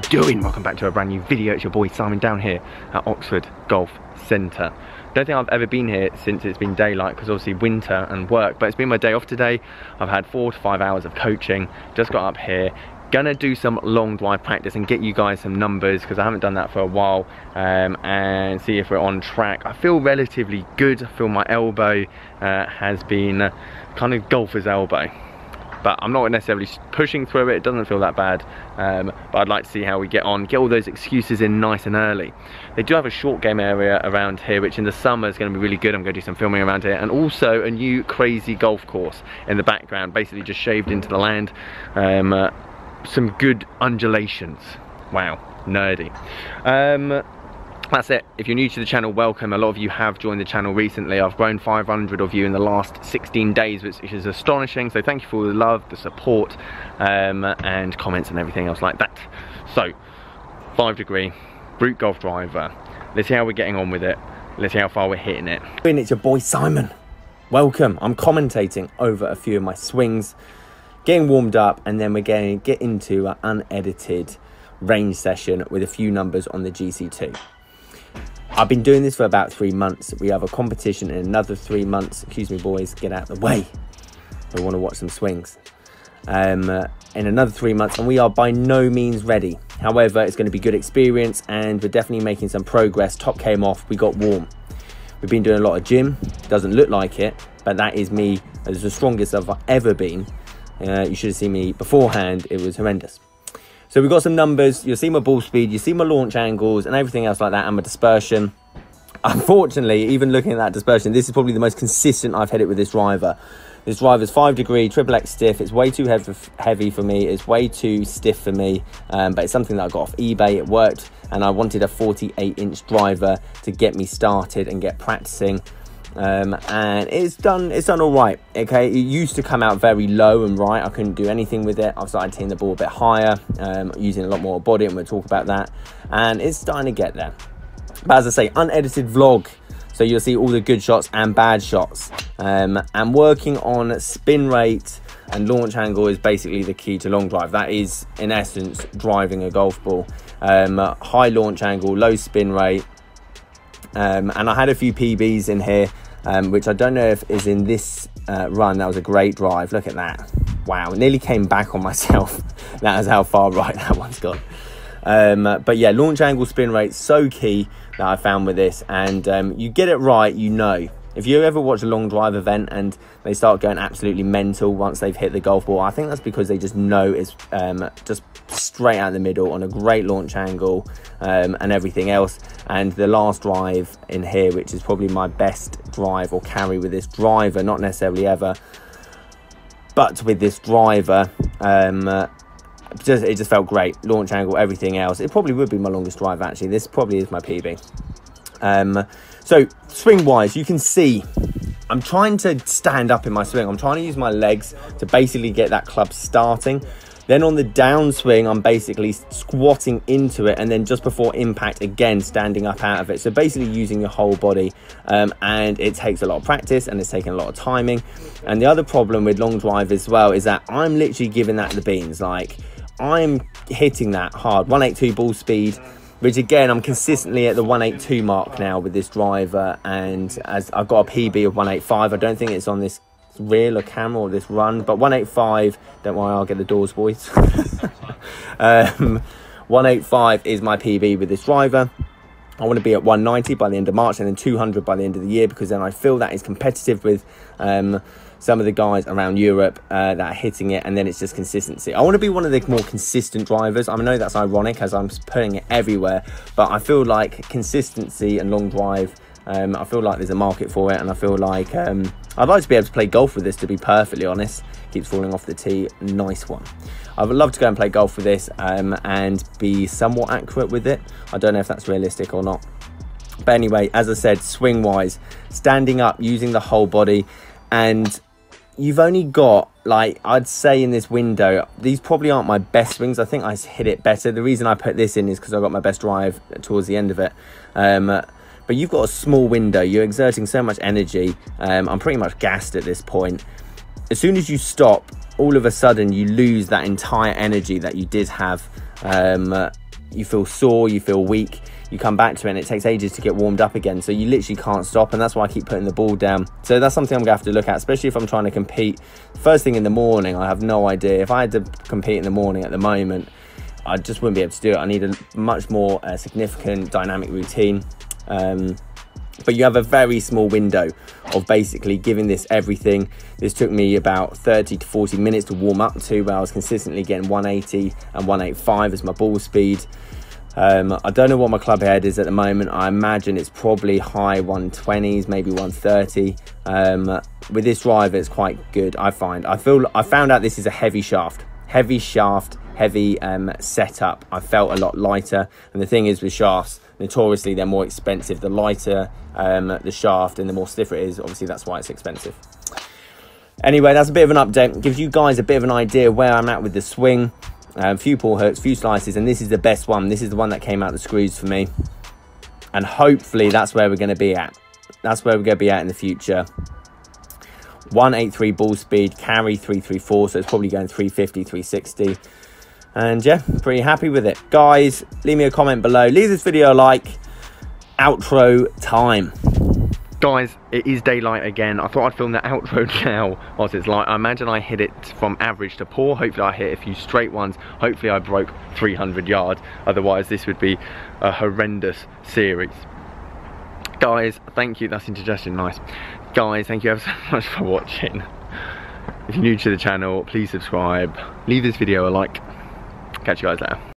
doing? Welcome back to a brand new video. It's your boy Simon down here at Oxford Golf Centre. Don't think I've ever been here since it's been daylight, because obviously winter and work, but it's been my day off today. I've had 4 to 5 hours of coaching, just got up here, gonna do some long drive practice and get you guys some numbers, because I haven't done that for a while, and see if we're on track. I feel relatively good. I feel my elbow has been kind of golfer's elbow, but I'm not necessarily pushing through it. It doesn't feel that bad, but I'd like to see how we get on, get all those excuses in nice and early. They do have a short game area around here, which in the summer is going to be really good. I'm going to do some filming around here, and also a new crazy golf course in the background, basically just shaved into the land. Some good undulations. Wow, nerdy. That's it. If you're new to the channel, welcome. A lot of you have joined the channel recently. I've grown 500 of you in the last 16 days, which is astonishing. So thank you for all the love, the support, and comments and everything else like that. So, 5 degree, brute golf driver. Let's see how we're getting on with it. Let's see how far we're hitting it. It's your boy Simon. Welcome. I'm commentating over a few of my swings, getting warmed up, and then we're going to get into an unedited range session with a few numbers on the GC2. I've been doing this for about 3 months. We have a competition in another 3 months. Excuse me, boys, get out of the way. I want to watch some swings. In another 3 months, and we are by no means ready. However, it's going to be good experience, and we're definitely making some progress. Top came off, we got warm. We've been doing a lot of gym. Doesn't look like it, but that is me. It's the strongest I've ever been. You should have seen me beforehand. It was horrendous. So we've got some numbers. You'll see my ball speed, you see my launch angles and everything else like that, and my dispersion. Unfortunately, even looking at that dispersion, this is probably the most consistent I've hit it with this driver. This driver's 5 degree, triple X stiff. It's way too heavy for me. It's way too stiff for me, but it's something that I got off eBay. It worked, and I wanted a 48-inch driver to get me started and get practicing. And it's done all right. Okay, it used to come out very low and right. I couldn't do anything with it. I've started hitting the ball a bit higher, using a lot more body, and we'll talk about that, and it's starting to get there. But as I say, unedited vlog, so you'll see all the good shots and bad shots, and working on spin rate and launch angle is basically the key to long drive. That is in essence driving a golf ball. High launch angle, low spin rate, and I had a few PBs in here, which I don't know if is in this run. That was a great drive. Look at that. Wow, nearly came back on myself. That is how far right that one's gone. But yeah, launch angle, spin rate, so key that I found with this. And you get it right, you know. If you ever watch a long drive event and they start going absolutely mental once they've hit the golf ball, I think that's because they just know it's just straight out the middle on a great launch angle, and everything else. And the last drive in here, which is probably my best drive or carry with this driver, not necessarily ever, but with this driver, it just felt great. Launch angle, everything else. It probably would be my longest drive, actually. This probably is my PB. So swing wise, you can see I'm trying to stand up in my swing. I'm trying to use my legs to basically get that club starting. Then on the downswing, I'm basically squatting into it, and then just before impact, again, standing up out of it. So basically using your whole body, and it takes a lot of practice, and it's taking a lot of timing. And the other problem with long drive as well is that I'm literally giving that the beans. Like, I'm hitting that hard. 182 ball speed, which again, I'm consistently at the 182 mark now with this driver, and as I've got a PB of 185. I don't think it's on this reel or camera or this run, but 185, don't worry, I'll get the doors, boys. 185 is my PB with this driver. I want to be at 190 by the end of March, and then 200 by the end of the year, because then I feel that is competitive with some of the guys around Europe that are hitting it, and then it's just consistency. I want to be one of the more consistent drivers. I know that's ironic as I'm putting it everywhere, but I feel like consistency and long drive, I feel like there's a market for it, and I feel like I'd like to be able to play golf with this, to be perfectly honest. Keeps falling off the tee. Nice one. I would love to go and play golf with this, and be somewhat accurate with it. I don't know if that's realistic or not. But anyway, as I said, swing wise, standing up, using the whole body, and you've only got, like, I'd say in this window, these probably aren't my best swings. I think I hit it better. The reason I put this in is because I got my best drive towards the end of it. But you've got a small window. You're exerting so much energy. I'm pretty much gassed at this point. As soon as you stop, all of a sudden you lose that entire energy that you did have you feel sore, you feel weak, you come back to it and it takes ages to get warmed up again, so you literally can't stop, and that's why I keep putting the ball down. So that's something I'm gonna have to look at, especially if I'm trying to compete first thing in the morning. I have no idea. If I had to compete in the morning at the moment, I just wouldn't be able to do it. I need a much more significant dynamic routine. But you have a very small window of basically giving this everything. This took me about 30 to 40 minutes to warm up to, but I was consistently getting 180 and 185 as my ball speed. I don't know what my club head is at the moment. I imagine it's probably high 120s, maybe 130. With this driver, it's quite good, I find. I found out this is a heavy shaft, heavy setup. I felt a lot lighter, and the thing is with shafts, notoriously they're more expensive. The lighter the shaft and the more stiffer it is, obviously that's why it's expensive. Anyway, that's a bit of an update. Gives you guys a bit of an idea where I'm at with the swing. A few pull hooks, few slices, and this is the best one. This is the one that came out the screws for me, and hopefully that's where we're going to be at. That's where we're going to be at in the future. 183 ball speed, carry 334, so it's probably going 350, 360. And yeah, pretty happy with it. Guys, leave me a comment below. Leave this video a like. Outro time. Guys, it is daylight again. I thought I'd film the outro now whilst it's light. I imagine I hit it from average to poor. Hopefully I hit a few straight ones. Hopefully I broke 300 yards. Otherwise this would be a horrendous series. Guys, thank you. That's indigestion, nice. Guys, thank you ever so much for watching. If you're new to the channel, please subscribe. Leave this video a like. Catch you guys later.